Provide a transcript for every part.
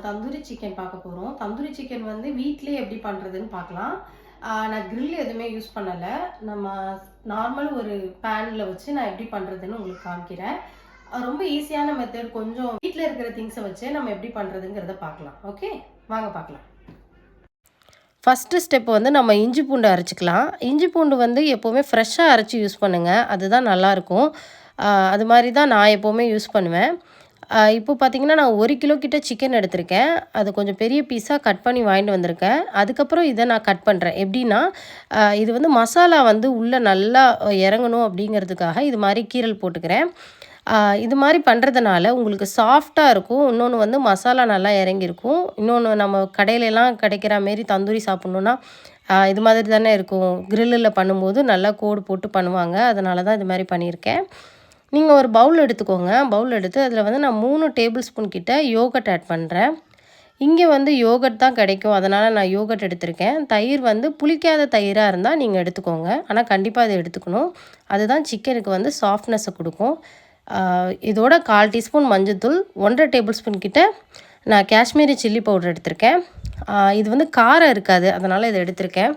Tandoori chicken பார்க்க போகிறோம். Tandoori chicken வந்து வீட்டிலே எப்படி பண்ணுறதுன்னு பார்க்கலாம். நான் கிரில் எதுவுமே யூஸ் பண்ணலை. நம்ம நார்மல் ஒரு பேனில் வச்சு நான் எப்படி பண்ணுறதுன்னு உங்களுக்கு காமிக்கிறேன். ரொம்ப ஈஸியான மெத்தட். கொஞ்சம் வீட்டில் இருக்கிற திங்ஸை வச்சு நம்ம எப்படி பண்ணுறதுங்கிறத பார்க்கலாம். ஓகே, வாங்க பார்க்கலாம். ஃபஸ்ட்டு ஸ்டெப் வந்து நம்ம இஞ்சி பூண்டு அரைச்சிக்கலாம். இஞ்சி பூண்டு வந்து எப்போவுமே ஃப்ரெஷ்ஷாக அரைச்சி யூஸ் பண்ணுங்கள், அதுதான் நல்லாயிருக்கும். அது மாதிரி தான் நான் எப்போவுமே யூஸ் பண்ணுவேன். இப்போ பார்த்திங்கன்னா நான் 1 கிலோ கிட்ட சிக்கன் எடுத்திருக்கேன். அது கொஞ்சம் பெரிய பீஸாக கட் பண்ணி வாங்கிட்டு வந்திருக்கேன். அதுக்கப்புறம் இதை நான் கட் பண்ணுறேன். எப்படின்னா இது வந்து மசாலா வந்து உள்ளே நல்லா இறங்கணும் அப்படிங்கிறதுக்காக இது மாதிரி கீரல் போட்டுக்கிறேன். இது மாதிரி பண்ணுறதுனால உங்களுக்கு சாஃப்டாக இருக்கும். இன்னொன்று வந்து மசாலா நல்லா இறங்கியிருக்கும். இன்னொன்று நம்ம கடையிலலாம் கிடைக்கிற மாரி தந்தூரி சாப்பிட்ணுன்னா இது மாதிரி தானே இருக்கும். கிரில்லில் பண்ணும்போது நல்லா கோடு போட்டு பண்ணுவாங்க. அதனால தான் இது மாதிரி பண்ணியிருக்கேன். நீங்கள் ஒரு பவுல் எடுத்துக்கோங்க. பவுல் எடுத்து அதில் வந்து நான் 3 டேபிள் ஸ்பூன் கிட்ட யோகட் ஆட் பண்ணுறேன். இங்கே வந்து யோகட் தான் கிடைக்கும், அதனால் நான் யோகட் எடுத்திருக்கேன். தயிர் வந்து புளிக்காத தயிராக இருந்தால் நீங்கள் எடுத்துக்கோங்க. ஆனால் கண்டிப்பாக அதை எடுத்துக்கணும். அதுதான் சிக்கனுக்கு வந்து சாஃப்ட்னஸை கொடுக்கும். இதோட 1/4 டீஸ்பூன் மஞ்சள்தூள், 1.5 டேபிள் ஸ்பூன் கிட்ட நான் காஷ்மீரி சில்லி பவுடர் எடுத்திருக்கேன். இது வந்து காரம் இருக்காது, அதனால் இதை எடுத்திருக்கேன்.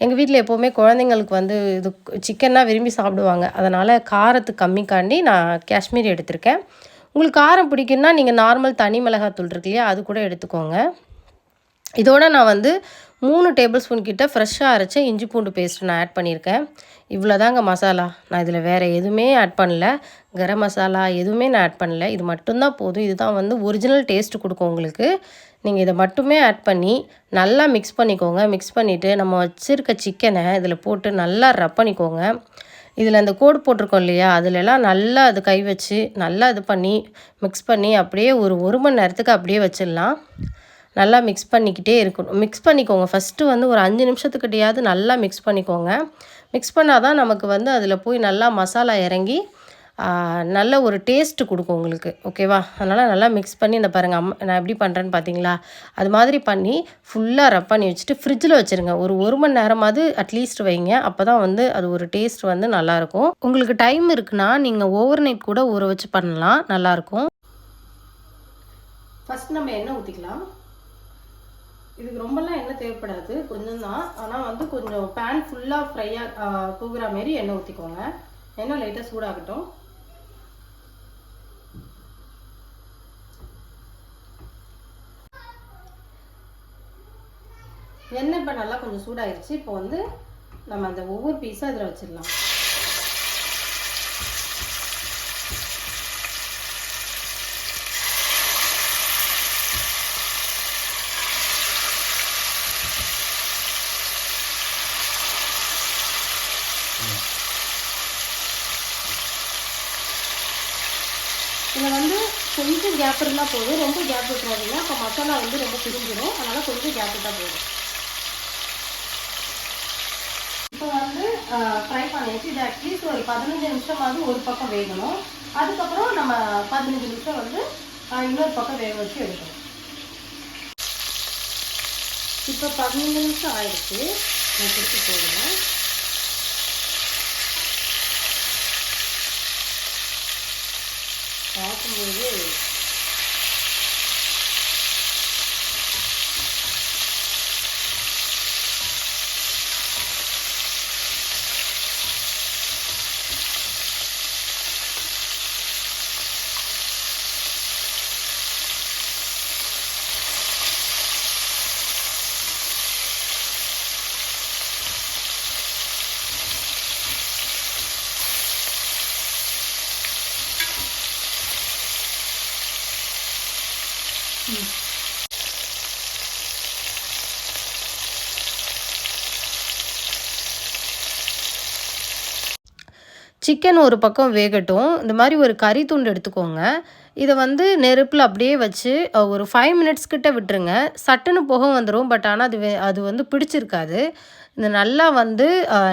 எங்கள் வீட்டில் எப்போவுமே குழந்தைங்களுக்கு வந்து இது சிக்கன்னா விரும்பி சாப்பிடுவாங்க. அதனால் காரத்துக்கு கம்மிக்காண்டி நான் காஷ்மீரி எடுத்திருக்கேன். உங்களுக்கு காரம் பிடிக்குன்னா நீங்கள் நார்மல் தனி மிளகாத்தூள் இருக்கு இல்லையா, அது கூட எடுத்துக்கோங்க. இதோட நான் வந்து 3 டேபிள் ஸ்பூன் கிட்ட ஃப்ரெஷ்ஷாக அரைச்ச இஞ்சி பூண்டு பேஸ்ட் நான் ஆட் பண்ணியிருக்கேன். இவ்வளோதாங்க மசாலா. நான் இதில் வேறு எதுவுமே ஆட் பண்ணல. கரம் மசாலா எதுவுமே நான் ஆட் பண்ணல. இது மட்டும்தான் போதும். இதுதான் வந்து ஒரிஜினல் டேஸ்ட்டு கொடுக்கும் உங்களுக்கு. நீங்கள் இதை மட்டுமே ஆட் பண்ணி நல்லா மிக்ஸ் பண்ணிக்கோங்க. மிக்ஸ் பண்ணிவிட்டு நம்ம வச்சுருக்க சிக்கனை இதில் போட்டு நல்லா ரப் பண்ணிக்கோங்க. இதில் அந்த கோடு போட்டிருக்கோம் இல்லையா, அதிலெல்லாம் நல்லா அது கை வச்சு நல்லா இது பண்ணி மிக்ஸ் பண்ணி அப்படியே ஒரு மணி நேரத்துக்கு அப்படியே வச்சிடலாம். நல்லா மிக்ஸ் பண்ணிக்கிட்டே இருக்கணும். மிக்ஸ் பண்ணிக்கோங்க. ஃபஸ்ட்டு வந்து ஒரு 5 நிமிஷத்துக்கிட்டையாவது நல்லா மிக்ஸ் பண்ணிக்கோங்க. மிக்ஸ் பண்ணால் தான் நமக்கு வந்து அதில் போய் நல்லா மசாலா இறங்கி நல்ல ஒரு டேஸ்ட்டு கொடுக்கும் உங்களுக்கு. ஓகேவா? அதனால் நல்லா மிக்ஸ் பண்ணி இந்த பாருங்கள் நான் எப்படி பண்ணுறேன்னு பார்த்தீங்களா? அது மாதிரி பண்ணி ஃபுல்லாக ரப் பண்ணி வச்சுட்டு ஃப்ரிட்ஜில் வச்சுருங்க. ஒரு மணி நேரமாவது அட்லீஸ்ட் வைங்க. அப்போ தான் வந்து அது ஒரு டேஸ்ட் வந்து நல்லாயிருக்கும். உங்களுக்கு டைம் இருக்குன்னா நீங்கள் ஓவர் நைட் கூட ஊற வச்சு பண்ணலாம், நல்லாயிருக்கும். ஃபஸ்ட் நம்ம எண்ணெய் ஊற்றிக்கலாம். இதுக்கு ரொம்பலாம் எண்ணெய் தேவைப்படாது, கொஞ்சம் தான். ஆனால் வந்து கொஞ்சம் பேன் ஃபுல்லாக ஃப்ரையாக போகிற மாரி எண்ணெய் ஊற்றிக்கோங்க. எண்ணெய் லைட்டாக சூடாகட்டும். எண்ணெய் இப்போ நல்லா கொஞ்சம் சூடாகிடுச்சு. இப்போ வந்து நம்ம அந்த ஒவ்வொரு பீஸாக இதில் வச்சிடலாம். இதில் வந்து கொஞ்சம் கேப் இருந்தால் போதும், ரொம்ப கேப் விட்டுறாதீங்க. அப்போ மசாலா வந்து ரொம்ப பிரிஞ்சிடும். அதனால் கொஞ்சம் கேப் விட்டால் போதும். இப்போ வந்து ஃப்ரை பண்ணியாச்சு. இது அட்லீஸ்ட் ஒரு 15 நிமிஷமாவது ஒரு பக்கம் வேகணும். அதுக்கப்புறம் நம்ம 15 நிமிஷம் வந்து இன்னொரு பக்கம் வேக வச்சு எடுக்கணும். இப்போ 15 நிமிஷம் ஆயிடுச்சு. நான் திருப்பி போடுவேன். பார்க்கும்போது சிக்கன் ஒரு பக்கம் வேகட்டும். இந்த மாதிரி ஒரு கறி துண்டு எடுத்துக்கோங்க. இதை வந்து நெருப்பில் அப்படியே வச்சு ஒரு 5 மினிட்ஸ் கிட்ட விட்டுருங்க. சட்டுன்னு புகை வந்துடும். பட் ஆனால் அது வந்து பிடிச்சிருக்காது. இந்த நல்லா வந்து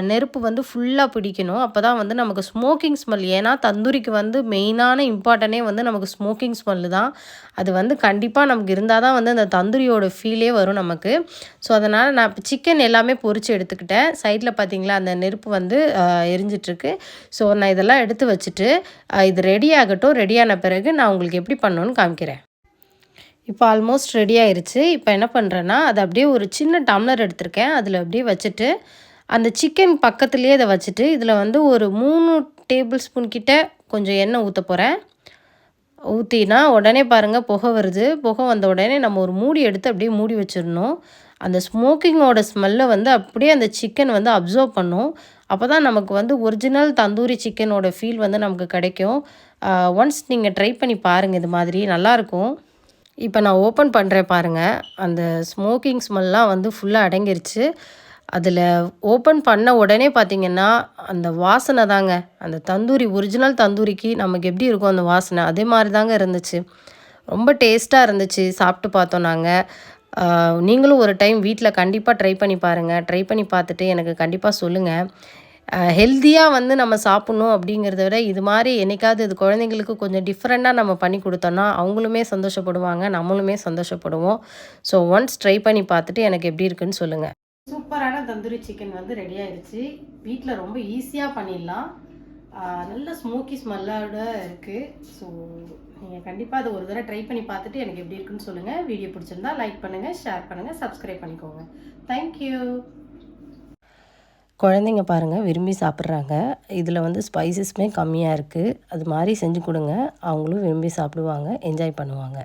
நெருப்பு வந்து ஃபுல்லாக பிடிக்கணும். அப்போ தான் வந்து நமக்கு ஸ்மோக்கிங் ஸ்மெல். ஏன்னா தந்தூரிக்கு வந்து மெயினான இம்பார்ட்டனே வந்து நமக்கு ஸ்மோக்கிங் ஸ்மெல்லு தான். அது வந்து கண்டிப்பாக நமக்கு இருந்தால் தான் வந்து அந்த தந்தூரியோட ஃபீலே வரும் நமக்கு. ஸோ அதனால் நான் இப்போ சிக்கன் எல்லாமே பொரித்து எடுத்துக்கிட்டேன். சைடில் பார்த்தீங்களா அந்த நெருப்பு வந்து எரிஞ்சிட்ருக்கு. ஸோ நான் இதெல்லாம் எடுத்து வச்சுட்டு இது ரெடி ஆகட்டும். ரெடியான பிறகு நான் உங்களுக்கு எப்படி பண்ணணுன்னு காமிக்கிறேன். இப்போ ஆல்மோஸ்ட் ரெடி ஆயிருச்சு. இப்போ என்ன பண்ணுறேன்னா, அதை அப்படியே ஒரு சின்ன டம்ளர் எடுத்திருக்கேன். அதில் அப்படியே வச்சுட்டு, அந்த சிக்கன் பக்கத்துலேயே இதை வச்சுட்டு, இதில் வந்து ஒரு 3 டேபிள் ஸ்பூன் கிட்ட கொஞ்சம் எண்ணெய் ஊற்ற போகிறேன். ஊற்றினா உடனே பாருங்கள் புகை வருது. புகை வந்த உடனே நம்ம ஒரு மூடி எடுத்து அப்படியே மூடி வச்சிடணும். அந்த ஸ்மோக்கிங்கோட ஸ்மெல்லை வந்து அப்படியே அந்த சிக்கன் வந்து அப்சர்வ் பண்ணும். அப்போ தான் நமக்கு வந்து ஒரிஜினல் தந்தூரி சிக்கனோட ஃபீல் வந்து நமக்கு கிடைக்கும். ஒன்ஸ் நீங்கள் ட்ரை பண்ணி பாருங்கள், இது மாதிரி நல்லாயிருக்கும். இப்போ நான் ஓப்பன் பண்ணுறேன் பாருங்கள். அந்த ஸ்மோக்கிங் ஸ்மெல்லாம் வந்து ஃபுல்லாக அடங்கிருச்சு. அதில் ஓப்பன் பண்ண உடனே பார்த்திங்கன்னா, அந்த வாசனை தாங்க, அந்த தந்தூரி ஒரிஜினல் தந்தூரிக்கு நமக்கு எப்படி இருக்கும் அந்த வாசனை, அதே மாதிரி தாங்க இருந்துச்சு. ரொம்ப டேஸ்ட்டாக இருந்துச்சு. சாப்பிட்டு பார்த்தோம் நாங்கள். நீங்களும் ஒரு டைம் வீட்டில் கண்டிப்பாக ட்ரை பண்ணி பாருங்கள். ட்ரை பண்ணி பார்த்துட்டு எனக்கு கண்டிப்பாக சொல்லுங்கள். ஹெல்த்தியாக வந்து நம்ம சாப்பிட்ணும் அப்படிங்கிறத விட, இது மாதிரி என்னைக்காவது இது குழந்தைங்களுக்கு கொஞ்சம் டிஃப்ரெண்ட்டாக நம்ம பண்ணி கொடுத்தோன்னா அவங்களுமே சந்தோஷப்படுவாங்க, நம்மளுமே சந்தோஷப்படுவோம். ஸோ ஒன்ஸ் ட்ரை பண்ணி பார்த்துட்டு எனக்கு எப்படி இருக்குன்னு சொல்லுங்கள். சூப்பரான தந்தூரி சிக்கன் வந்து ரெடி ஆயிடுச்சு. வீட்டில் ரொம்ப ஈஸியாக பண்ணிடலாம். நல்ல ஸ்மோக்கி ஸ்மெல்லோட இருக்குது. ஸோ நீங்கள் கண்டிப்பாக அதை ஒரு தடவை ட்ரை பண்ணி பார்த்துட்டு எனக்கு எப்படி இருக்குன்னு சொல்லுங்கள். வீடியோ பிடிச்சிருந்தா லைக் பண்ணுங்கள், ஷேர் பண்ணுங்கள், சப்ஸ்கிரைப் பண்ணிக்கோங்க. தேங்க்யூ. குழந்தைங்க பாருங்கள் விரும்பி சாப்பிட்றாங்க. இதில் வந்து ஸ்பைசஸுமே கம்மியாக இருக்குது. அது மாதிரி செஞ்சு கொடுங்க, அவங்களும் விரும்பி சாப்பிடுவாங்க, என்ஜாய் பண்ணுவாங்க.